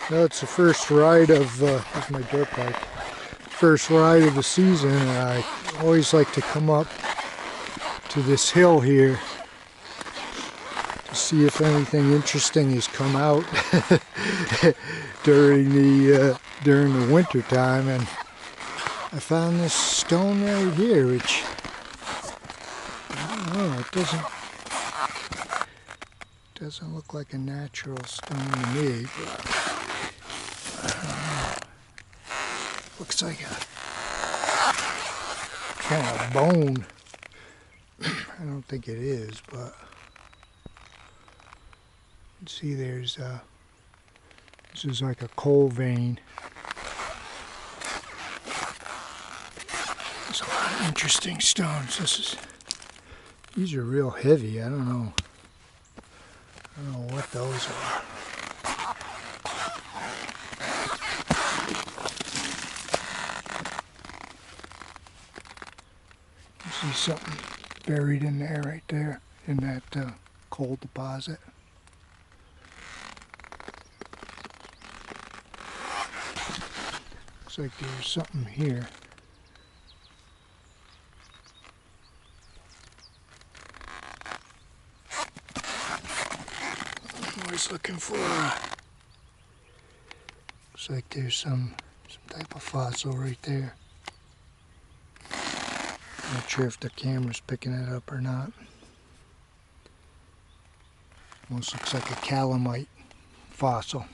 Well, it's the first ride of, here's my dirt bike, first ride of the season, and I always like to come up to this hill here to see if anything interesting has come out during the winter time, and I found this stone right here, which I don't know, it doesn't look like a natural stone to me, but looks like a kind of bone. I don't think it is, but you can see there's this is like a coal vein. There's a lot of interesting stones. These are real heavy. I don't know what those are. You see something buried in there, right there, in that coal deposit. Looks like there's something here. I'm always looking for looks like there's some type of fossil right there. Not sure if the camera's picking it up or not. Almost looks like a calamite fossil.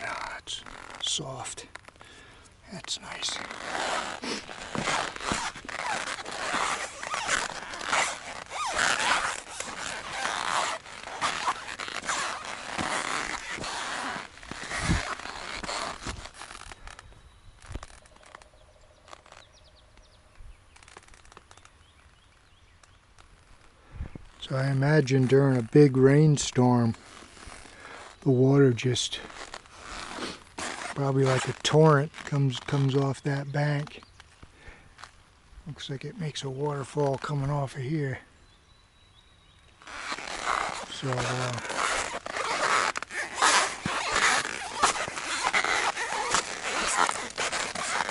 Ah, it's soft. That's nice. So I imagine during a big rainstorm, the water just, probably like a torrent, comes off that bank. Looks like it makes a waterfall coming off of here. So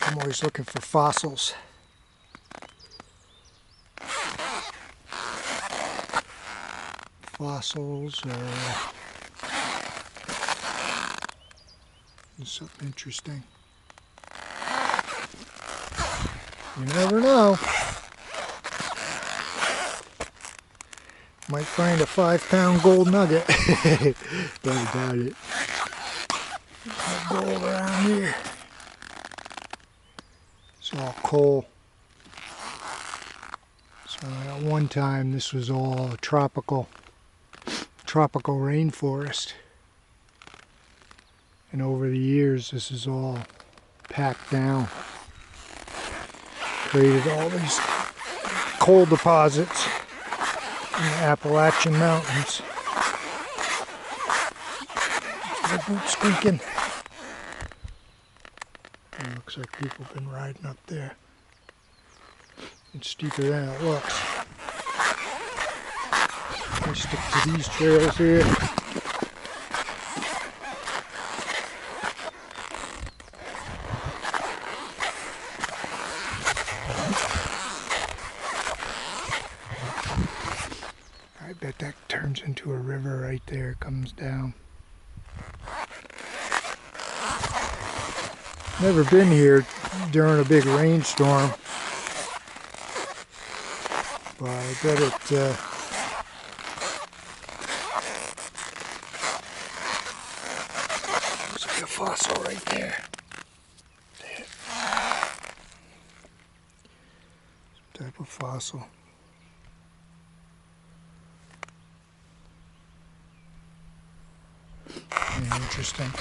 I'm always looking for fossils. Fossils or something interesting. You never know. Might find a 5-pound gold nugget. But I doubt it. There's no gold around here. It's all coal. So at one time this was all tropical rainforest, and over the years this is all packed down, created all these coal deposits in the Appalachian Mountains. The boots squeaking. It looks like people have been riding up there. It's steeper than it looks. I stick to these trails here. I bet that turns into a river right there, comes down. Never been here during a big rainstorm, but I bet it fossil right there. Some type of fossil. Very interesting.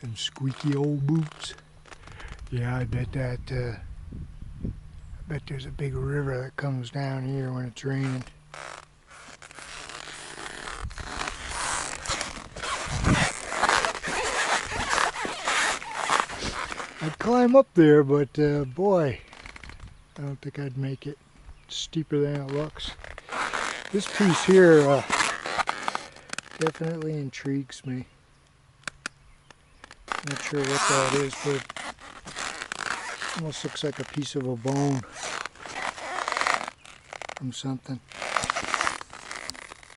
Them squeaky old boots. Yeah, I bet that, I bet there's a big river that comes down here when it's raining. I'd climb up there, but boy, I don't think I'd make it. It's steeper than it looks. This piece here definitely intrigues me. Not sure what that is, but it almost looks like a piece of a bone from something.